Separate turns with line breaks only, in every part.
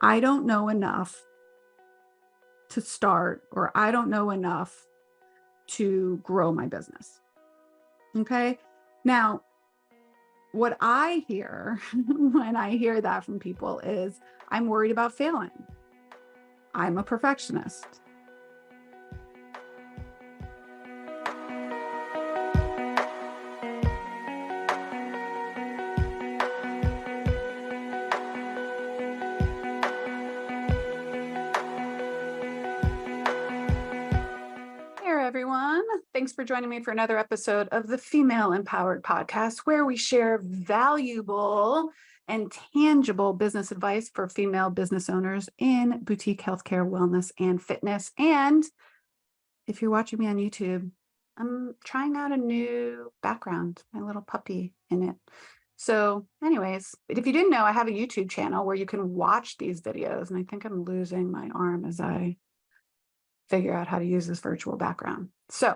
I don't know enough to start, or I don't know enough to grow my business. Okay. Now, what I hear when I hear that from people is I'm worried about failing. I'm a perfectionist. Hey everyone. Thanks for joining me for another episode of the Female Empowered Podcast, where we share valuable and tangible business advice for female business owners in boutique healthcare, wellness, and fitness. And if you're watching me on YouTube, I'm trying out a new background, my little puppy in it. So anyways, if you didn't know, I have a YouTube channel where you can watch these videos, and I think I'm losing my arm as I figure out how to use this virtual background. So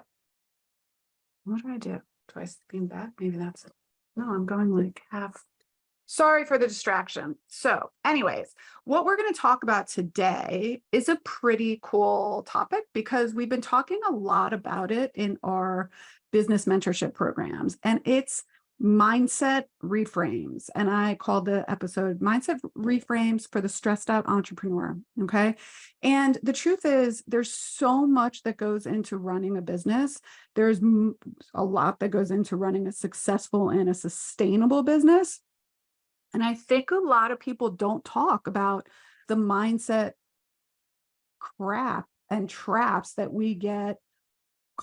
what do? Do I lean back? Maybe that's it. No, I'm going like half. Sorry for the distraction. So anyways, what we're going to talk about today is a pretty cool topic because we've been talking a lot about it in our business mentorship programs, and it's mindset reframes. And I called the episode Mindset Reframes for the Stressed Out Entrepreneur. Okay. And the truth is, there's so much that goes into running a business. There's a lot that goes into running a successful and a sustainable business. And I think a lot of people don't talk about the mindset crap and traps that we get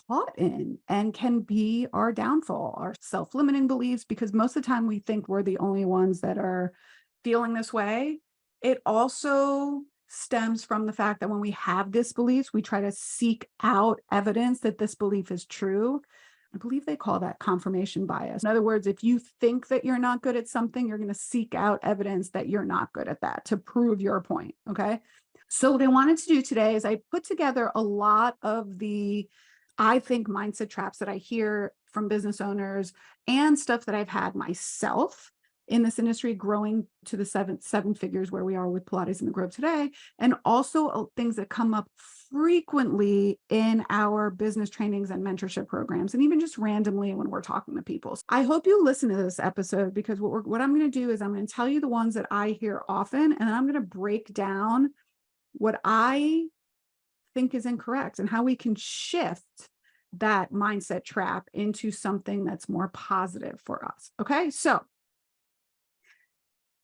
caught in and can be our downfall, our self-limiting beliefs, because most of the time we think we're the only ones that are feeling this way. It also stems from the fact that when we have disbeliefs, we try to seek out evidence that this belief is true. I believe they call that confirmation bias. In other words, if you think that you're not good at something, you're going to seek out evidence that you're not good at that to prove your point. Okay. So what I wanted to do today is I put together a lot of the, I think, mindset traps that I hear from business owners and stuff that I've had myself in this industry, growing to the seven figures where we are with Pilates in the Grove today, and also things that come up frequently in our business trainings and mentorship programs, and even just randomly when we're talking to people. So I hope you listen to this episode, because what I'm going to do is I'm going to tell you the ones that I hear often, and then I'm going to break down what I think is incorrect and how we can shift that mindset trap into something that's more positive for us. Okay. So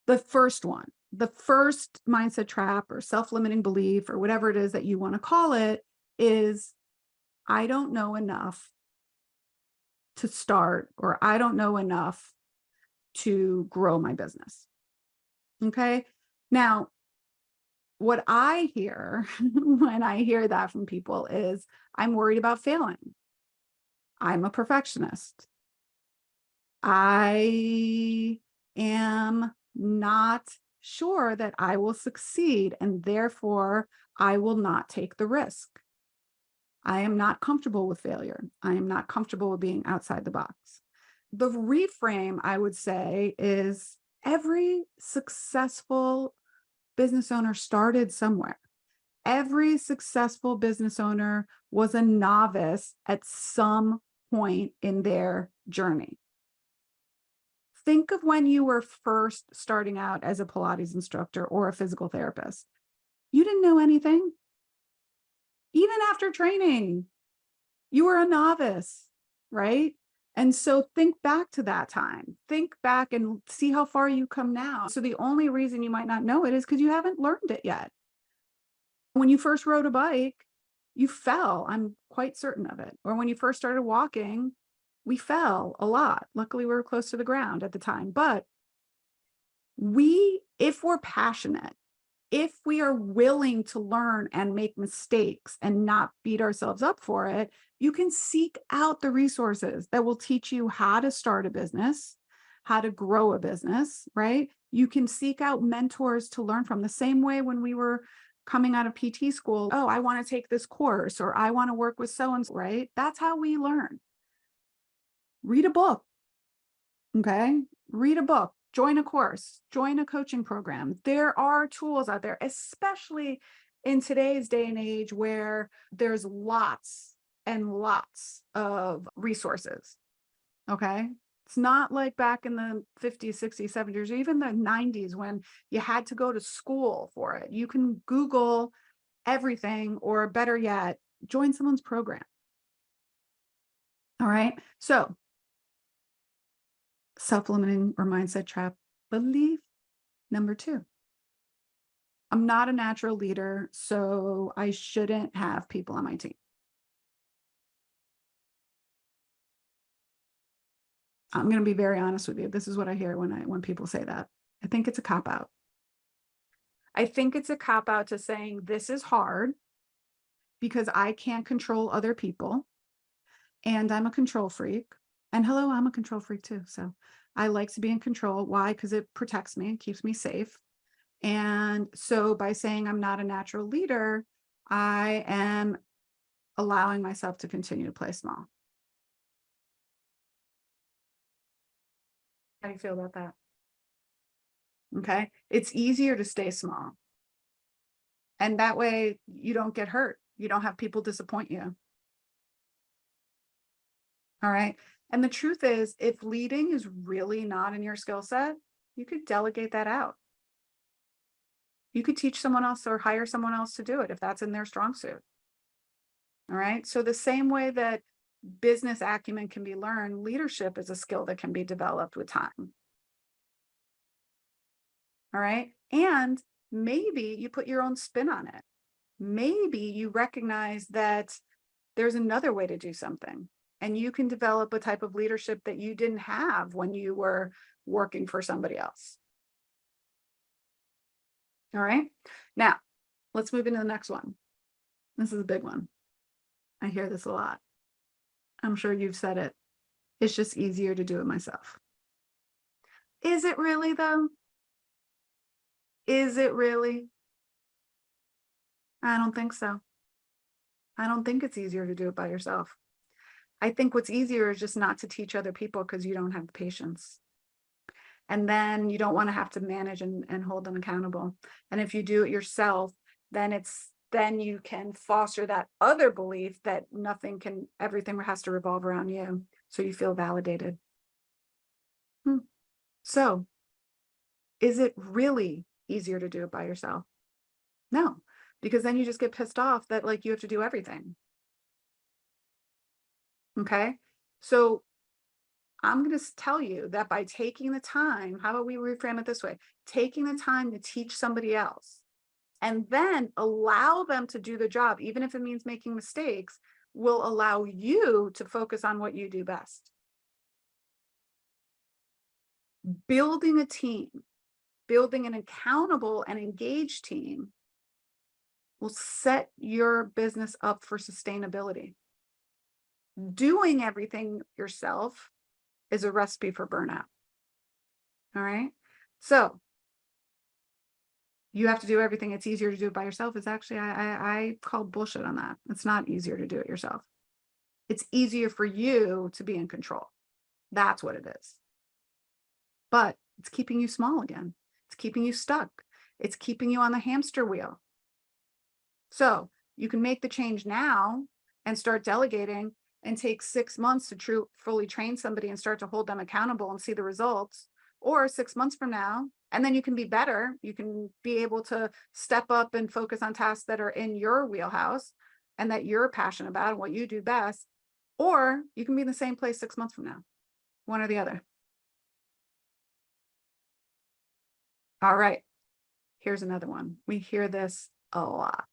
the first one, the first mindset trap or self-limiting belief or whatever it is that you want to call it is, I don't know enough to start, or I don't know enough to grow my business. Okay. Now, what I hear when I hear that from people is I'm worried about failing. I'm a perfectionist. I am not sure that I will succeed, and therefore I will not take the risk. I am not comfortable with failure. I am not comfortable with being outside the box. The reframe, I would say, is every successful business owner started somewhere. Every successful business owner was a novice at some point in their journey. Think of when you were first starting out as a Pilates instructor or a physical therapist. You didn't know anything. Even after training, you were a novice, right? And so think back to that time. Think back and see how far you come now. So the only reason you might not know it is because you haven't learned it yet. When you first rode a bike, you fell. I'm quite certain of it. Or when you first started walking, we fell a lot. Luckily, we were close to the ground at the time. But if we're passionate, if we are willing to learn and make mistakes and not beat ourselves up for it, you can seek out the resources that will teach you how to start a business, how to grow a business, right? You can seek out mentors to learn from, the same way when we were coming out of PT school. Oh, I want to take this course, or I want to work with so-and-so, right? That's how we learn. Read a book. Okay. Read a book. join a course, join a coaching program. There are tools out there, especially in today's day and age where there's lots and lots of resources. Okay. It's not like back in the 50s, 60s, 70s, or even the 90s when you had to go to school for it. You can Google everything, or better yet, join someone's program. All right. So, self-limiting or mindset trap belief number 2. I'm not a natural leader, so I shouldn't have people on my team. I'm going to be very honest with you. This is what I hear when people say that. I think it's a cop-out. I think it's a cop-out to saying this is hard because I can't control other people and I'm a control freak. And hello, I'm a control freak too. So I like to be in control. Why? Because it protects me and keeps me safe. And so by saying I'm not a natural leader, I am allowing myself to continue to play small. How do you feel about that? Okay. It's easier to stay small. And that way you don't get hurt. You don't have people disappoint you. All right. And the truth is, if leading is really not in your skill set, you could delegate that out. You could teach someone else or hire someone else to do it if that's in their strong suit. All right. So the same way that business acumen can be learned, leadership is a skill that can be developed with time. All right. And maybe you put your own spin on it. Maybe you recognize that there's another way to do something, and you can develop a type of leadership that you didn't have when you were working for somebody else. All right. Now, let's move into the next one. This is a big one. I hear this a lot. I'm sure you've said it. It's just easier to do it myself. Is it really, though? Is it really? I don't think so. I don't think it's easier to do it by yourself. I think what's easier is just not to teach other people because you don't have the patience. And then you don't want to have to manage and hold them accountable. And if you do it yourself, then you can foster that other belief that everything has to revolve around you. So you feel validated. So is it really easier to do it by yourself? No, because then you just get pissed off that like you have to do everything. Okay. So I'm going to tell you that by taking the time, how about we reframe it this way? Taking the time to teach somebody else and then allow them to do the job, even if it means making mistakes, will allow you to focus on what you do best. Building a team, building an accountable and engaged team will set your business up for sustainability. Doing everything yourself is a recipe for burnout. All right. So you have to do everything. It's easier to do it by yourself. It's actually, I call bullshit on that. It's not easier to do it yourself. It's easier for you to be in control. That's what it is. But it's keeping you small again. It's keeping you stuck. It's keeping you on the hamster wheel. So you can make the change now and start delegating and take 6 months to fully train somebody and start to hold them accountable and see the results, or 6 months from now. And then you can be better. You can be able to step up and focus on tasks that are in your wheelhouse and that you're passionate about and what you do best. Or you can be in the same place 6 months from now, one or the other. All right. Here's another one. We hear this a lot.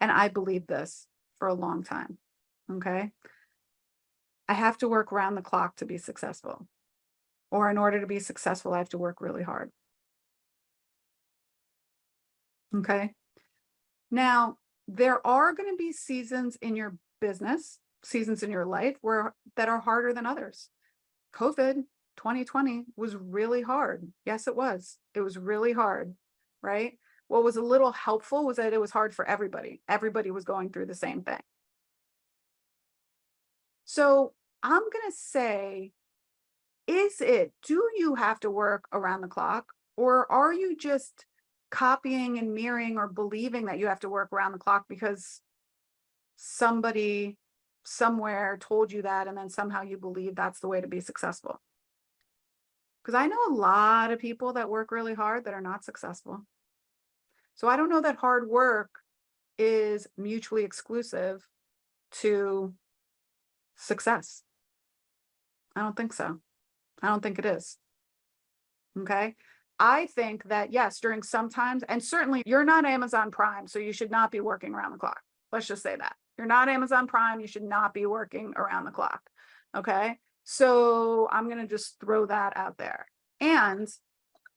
And I believe this for a long time. Okay. I have to work round the clock to be successful. Or in order to be successful, I have to work really hard. Okay. Now, there are going to be seasons in your business, seasons in your life that are harder than others. COVID 2020 was really hard. Yes, it was. It was really hard, right? What was a little helpful was that it was hard for everybody. Everybody was going through the same thing. So I'm going to say do you have to work around the clock, or are you just copying and mirroring or believing that you have to work around the clock because somebody somewhere told you that and then somehow you believe that's the way to be successful? Because I know a lot of people that work really hard that are not successful. So I don't know that hard work is mutually exclusive to success. I don't think so. I don't think it is. Okay. I think that yes, during some times, and certainly you're not Amazon Prime, so you should not be working around the clock. Let's just say that. You're not Amazon Prime, you should not be working around the clock. Okay. So I'm going to just throw that out there. And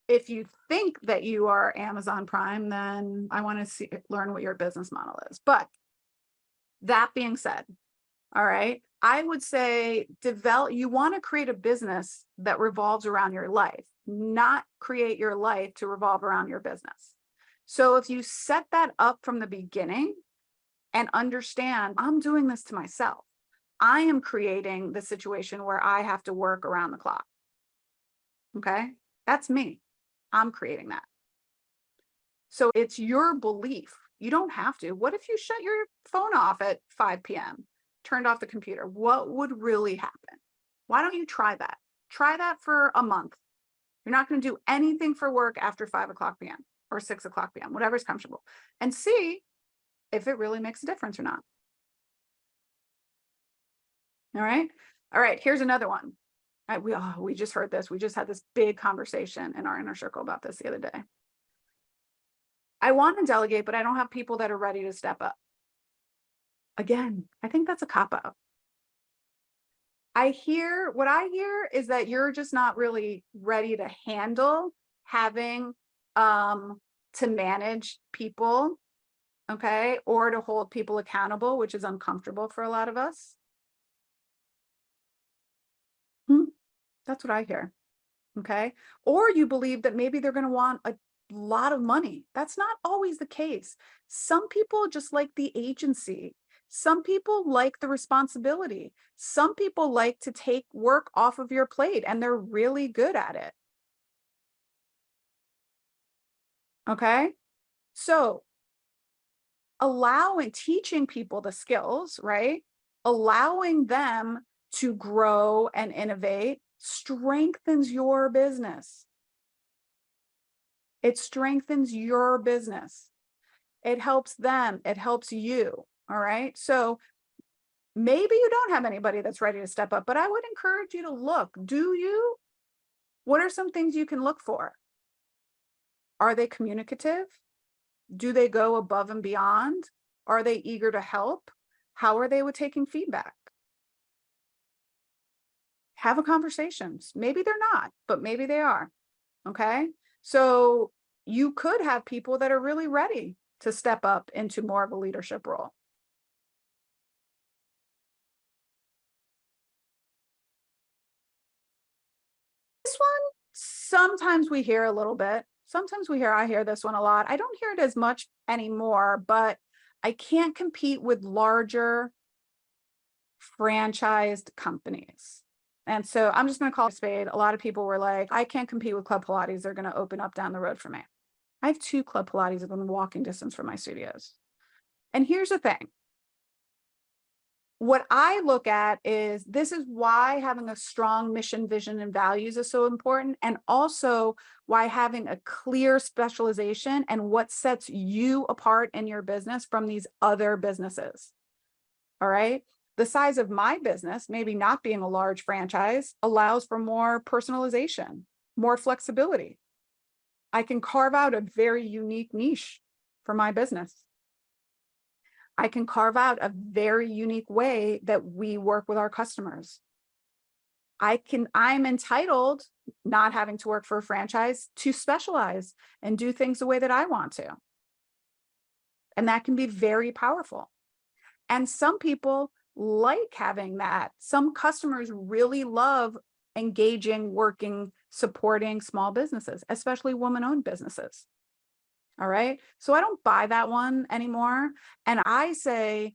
if you think that you are Amazon Prime, then I want to learn what your business model is. But that being said, all right, I would say you want to create a business that revolves around your life, not create your life to revolve around your business. So if you set that up from the beginning and understand, I'm doing this to myself, I am creating the situation where I have to work around the clock. Okay, that's me. I'm creating that. So it's your belief. You don't have to. What if you shut your phone off at 5 p.m., turned off the computer? What would really happen? Why don't you try that? Try that for a month. You're not going to do anything for work after 5 o'clock p.m. or 6 o'clock p.m., whatever's comfortable, and see if it really makes a difference or not. All right. All right. Here's another one. We just heard this. We just had this big conversation in our inner circle about this the other day. I want to delegate, but I don't have people that are ready to step up. Again, I think that's a cop-out. What I hear is that you're just not really ready to handle having to manage people, okay, or to hold people accountable, which is uncomfortable for a lot of us. That's what I hear. Okay. Or you believe that maybe they're going to want a lot of money. That's not always the case. Some people just like the agency. Some people like the responsibility. Some people like to take work off of your plate and they're really good at it. Okay. So teaching people the skills, right? Allowing them to grow and innovate strengthens your business. It strengthens your business. It helps them. It helps you. All right. So maybe you don't have anybody that's ready to step up, but I would encourage you to look. Do you? What are some things you can look for? Are they communicative? Do they go above and beyond? Are they eager to help? How are they with taking feedback? Have a conversations. Maybe they're not, but maybe they are. Okay. So you could have people that are really ready to step up into more of a leadership role. This one, sometimes we hear a little bit. I hear this one a lot. I don't hear it as much anymore, but I can't compete with larger franchised companies. And so I'm just going to call it a spade. A lot of people were like, I can't compete with Club Pilates. They're going to open up down the road for me. I have 2 Club Pilates within walking distance from my studios. And here's the thing. What I look at is this is why having a strong mission, vision, and values is so important. And also why having a clear specialization and what sets you apart in your business from these other businesses. All right. The size of my business, maybe not being a large franchise, allows for more personalization, more flexibility. I can carve out a very unique niche for my business. I can carve out a very unique way that we work with our customers. I'm entitled, not having to work for a franchise, to specialize and do things the way that I want to. And that can be very powerful. And some people like having that. Some customers really love engaging, working, supporting small businesses, especially woman-owned businesses. All right. So I don't buy that one anymore. And I say,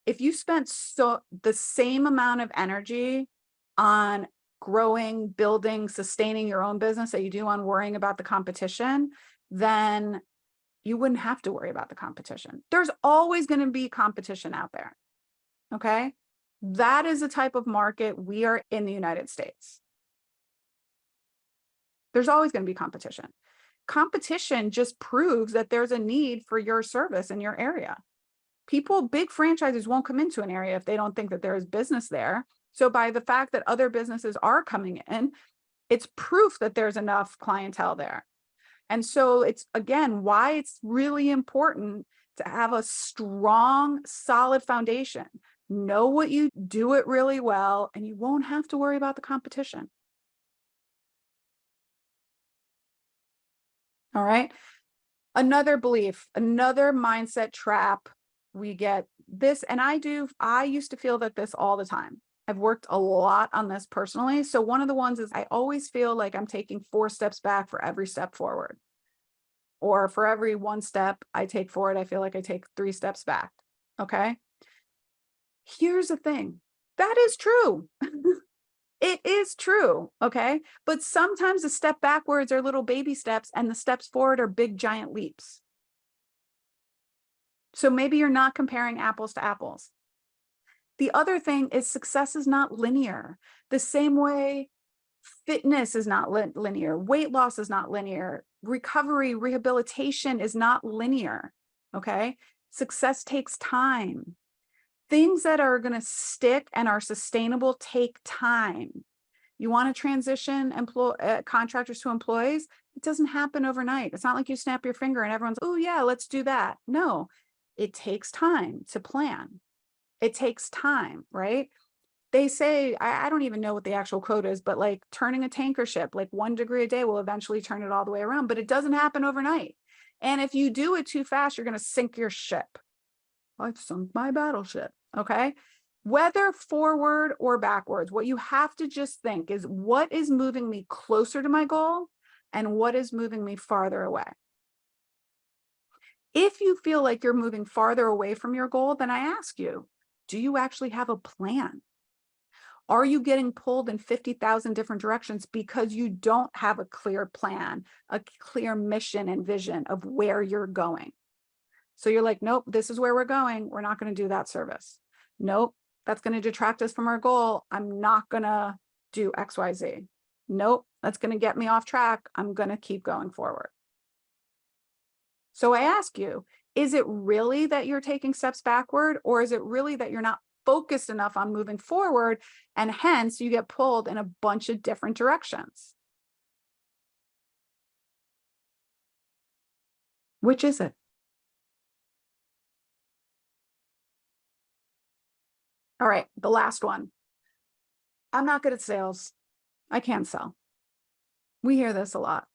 if you spent the same amount of energy on growing, building, sustaining your own business that you do on worrying about the competition, then you wouldn't have to worry about the competition. There's always going to be competition out there. Okay. That is the type of market we are in the United States. There's always going to be competition. Competition just proves that there's a need for your service in your area. People, big franchises won't come into an area if they don't think that there is business there. So by the fact that other businesses are coming in, it's proof that there's enough clientele there. And so it's, again, why it's really important to have a strong, solid foundation. Know what you do it really well, and you won't have to worry about the competition. All right. Another belief, another mindset trap we get this, and I used to feel that this all the time. I've worked a lot on this personally. So one of the ones is I always feel like I'm taking 4 steps back for every step forward. Or for every 1 step I take forward, I feel like I take 3 steps back. Okay. Here's the thing. That is true. It is true. Okay. But sometimes the step backwards are little baby steps and the steps forward are big, giant leaps. So maybe you're not comparing apples to apples. The other thing is success is not linear. The same way fitness is not linear, weight loss is not linear, recovery, rehabilitation is not linear. Okay. Success takes time. Things that are going to stick and are sustainable take time. You want to transition contractors to employees? It doesn't happen overnight. It's not like you snap your finger and everyone's, oh yeah, let's do that. No, it takes time to plan. It takes time, right? They say, I don't even know what the actual quote is, but like turning a tanker ship, like 1 degree a day will eventually turn it all the way around, but it doesn't happen overnight. And if you do it too fast, you're going to sink your ship. I've sunk my battleship. Okay. Whether forward or backwards, what you have to just think is what is moving me closer to my goal and what is moving me farther away. If you feel like you're moving farther away from your goal, then I ask you, do you actually have a plan? Are you getting pulled in 50,000 different directions because you don't have a clear plan, a clear mission and vision of where you're going? So you're like, nope, this is where we're going. We're not going to do that service. Nope, that's going to detract us from our goal. I'm not going to do XYZ. Nope, that's going to get me off track. I'm going to keep going forward. So I ask you, is it really that you're taking steps backward, or is it really that you're not focused enough on moving forward and hence you get pulled in a bunch of different directions? Which is it? All right, the last one. I'm not good at sales. I can't sell. We hear this a lot.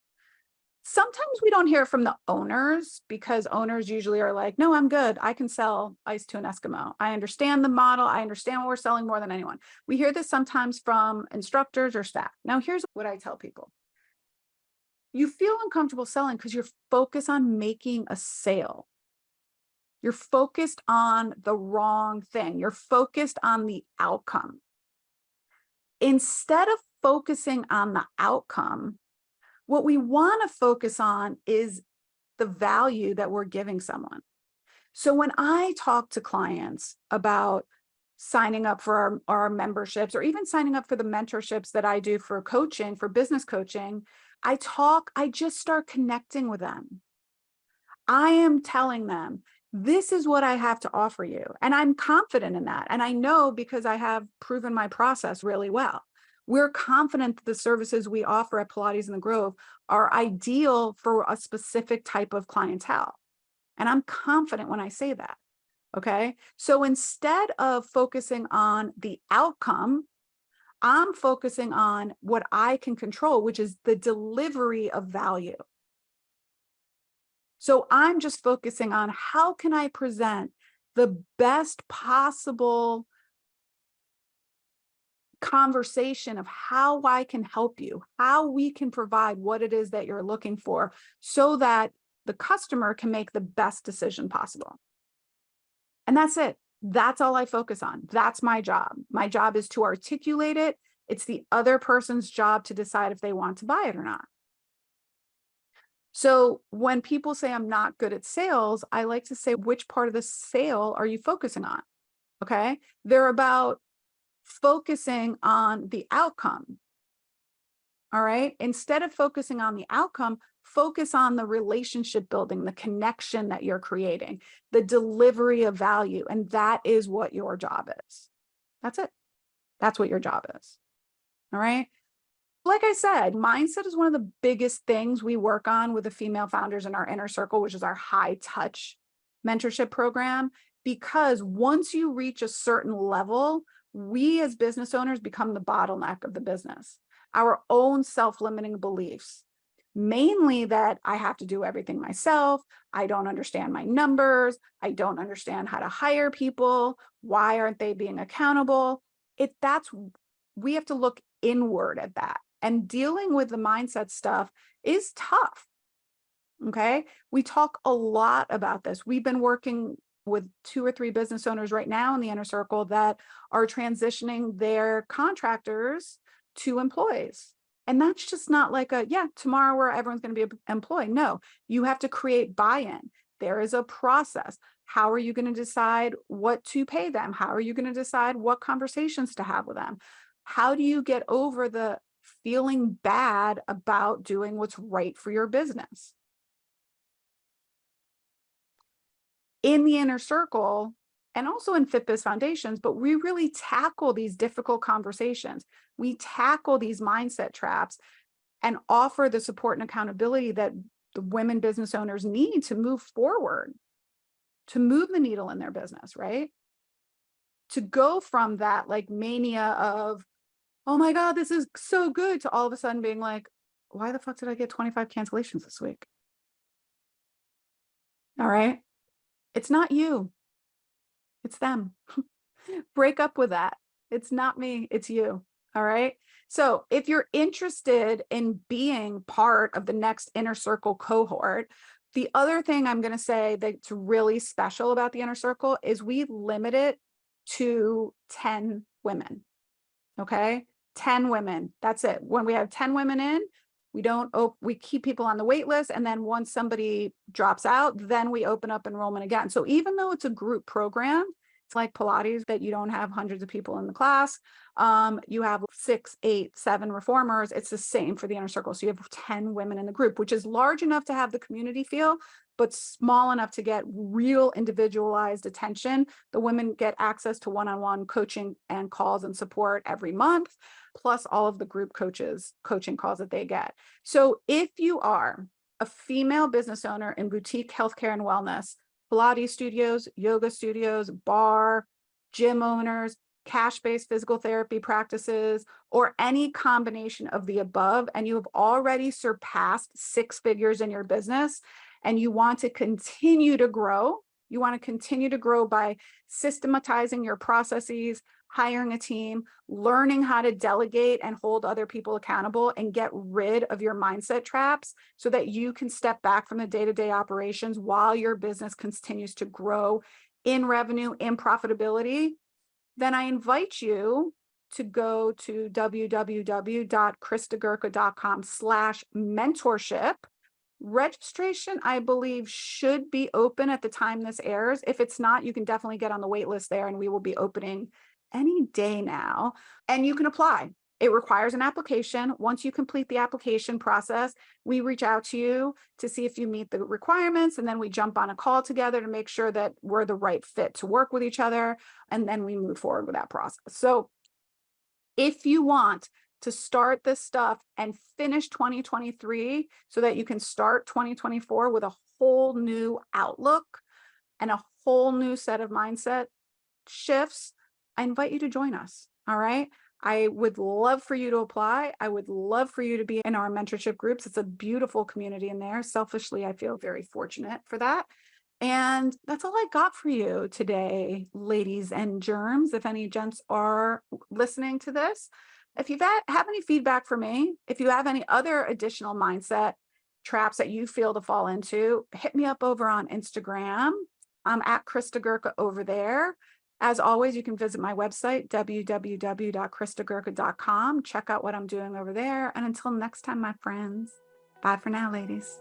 Sometimes we don't hear it from the owners because owners usually are like, no, I'm good. I can sell ice to an Eskimo. I understand the model. I understand what we're selling more than anyone. We hear this sometimes from instructors or staff. Now, here's what I tell people. You feel uncomfortable selling because you're focused on making a sale. You're focused on the wrong thing. You're focused on the outcome. Instead of focusing on the outcome, what we want to focus on is the value that we're giving someone. So when I talk to clients about signing up for our memberships or even signing up for the mentorships that I do for coaching, for business coaching, I just start connecting with them. I am telling them, this is what I have to offer you. And I'm confident in that. And I know because I have proven my process really well. We're confident that the services we offer at Pilates in the Grove are ideal for a specific type of clientele. And I'm confident when I say that. Okay. So instead of focusing on the outcome, I'm focusing on what I can control, which is the delivery of value. So I'm just focusing on how can I present the best possible conversation of how I can help you, how we can provide what it is that you're looking for so that the customer can make the best decision possible. And that's it. That's all I focus on. That's my job. My job is to articulate it It's the other person's job to decide if they want to buy it or not. So when people say I'm not good at sales, I like to say, which part of the sale are you focusing on? Okay. They're about focusing on the outcome. All right. Instead of focusing on the outcome, focus on the relationship building, the connection that you're creating, the delivery of value. And that is what your job is. That's it. That's what your job is. All right. Like I said, mindset is one of the biggest things we work on with the female founders in our inner circle, which is our high touch mentorship program. Because once you reach a certain level, we as business owners become the bottleneck of the business, our own self-limiting beliefs, mainly that I have to do everything myself. I don't understand my numbers. I don't understand how to hire people. Why aren't they being accountable? We have to look inward at that. And dealing with the mindset stuff is tough. Okay. We talk a lot about this. We've been working with 2 or 3 business owners right now in the inner circle that are transitioning their contractors to employees. And that's just not like tomorrow where everyone's going to be employed. No, you have to create buy-in. There is a process. How are you going to decide what to pay them? How are you going to decide what conversations to have with them? How do you get over the feeling bad about doing what's right for your business? In the inner circle and also in FitBiz Foundations, but we really tackle these difficult conversations. We tackle these mindset traps and offer the support and accountability that the women business owners need to move forward, to move the needle in their business, right? To go from that like mania of, oh my God, this is so good, to all of a sudden being like, why the fuck did I get 25 cancellations this week? All right. It's not you. It's them. Break up with that. It's not me. It's you. All right. So if you're interested in being part of the next inner circle cohort, the other thing I'm going to say that's really special about the inner circle is we limit it to 10 women. Okay. 10 women. That's it. When we have 10 women in, we keep people on the wait list. And then once somebody drops out, then we open up enrollment again. So even though it's a group program, it's like Pilates that you don't have hundreds of people in the class. You have 6, 8, 7 reformers. It's the same for the inner circle. So you have 10 women in the group, which is large enough to have the community feel, but small enough to get real individualized attention. The women get access to one-on-one coaching and calls and support every month, plus all of the group coaching calls that they get. So if you are a female business owner in boutique healthcare and wellness, Pilates studios, yoga studios, bar, gym owners, cash-based physical therapy practices, or any combination of the above, and you have already surpassed 6 figures in your business, and you want to continue to grow, by systematizing your processes, hiring a team, learning how to delegate and hold other people accountable, and get rid of your mindset traps so that you can step back from the day-to-day operations while your business continues to grow in revenue, in profitability, then I invite you to go to www.kristagurka.com/mentorship. Registration, I believe, should be open at the time this airs. If it's not, you can definitely get on the wait list there, and we will be opening any day now, and you can apply. It requires an application. Once you complete the application process, we reach out to you to see if you meet the requirements, and then we jump on a call together to make sure that we're the right fit to work with each other, and then we move forward with that process. So if you want to start this stuff and finish 2023 so that you can start 2024 with a whole new outlook and a whole new set of mindset shifts, I invite you to join us. All right. I would love for you to apply. I would love for you to be in our mentorship groups. It's a beautiful community in there. Selfishly, I feel very fortunate for that. And that's all I got for you today, ladies and germs. If any gents are listening to this, if you have any feedback for me, if you have any other additional mindset traps that you feel to fall into, hit me up over on Instagram. I'm at Krista Gurka over there. As always, you can visit my website, www.kristagurka.com. Check out what I'm doing over there. And until next time, my friends, bye for now, ladies.